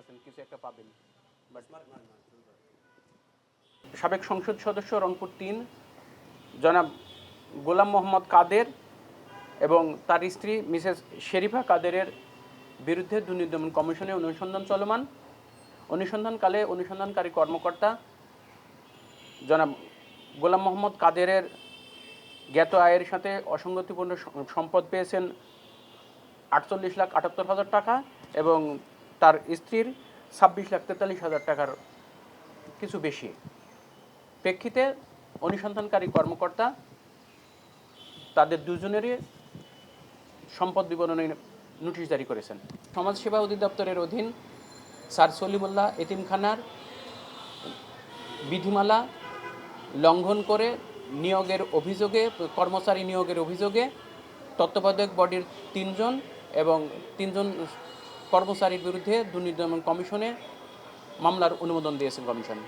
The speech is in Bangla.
আছেন, কিছু একটা পাবেন। সাবেক সংসদ সদস্য রংপুর ৩ জনাব গোলাম মোহাম্মদ কাদের এবং তার স্ত্রী মিসেস শেরিফা কাদেরের বিরুদ্ধে দুর্নীতি দমন কমিশনে অনুসন্ধান চলমান। অনুসন্ধানকালে অনুসন্ধানকারী কর্মকর্তা জনাব গোলাম মোহাম্মদ কাদেরের জ্ঞাত আয়ের সাথে অসঙ্গতিপূর্ণ সম্পদ পেয়েছেন 48,78,000 টাকা এবং তার স্ত্রীর 26,43,000 টাকার কিছু বেশি। প্রেক্ষিতে অনুসন্ধানকারী কর্মকর্তা তাদের দুজনেরই সম্পদ বিবরণের নোটিশ জারি করেছেন। সমাজসেবা অধিদপ্তরের অধীন স্যার সলিমুল্লাহ এতিমখানার বিধিমালা লঙ্ঘন করে নিয়োগের অভিযোগে, কর্মচারী নিয়োগের অভিযোগে তত্ত্বাবধায়ক বডির 3 জন এবং 3 জন কর্মচারীর বিরুদ্ধে দুর্নীতি দমন কমিশনে মামলার অনুমোদন দিয়েছেন কমিশন।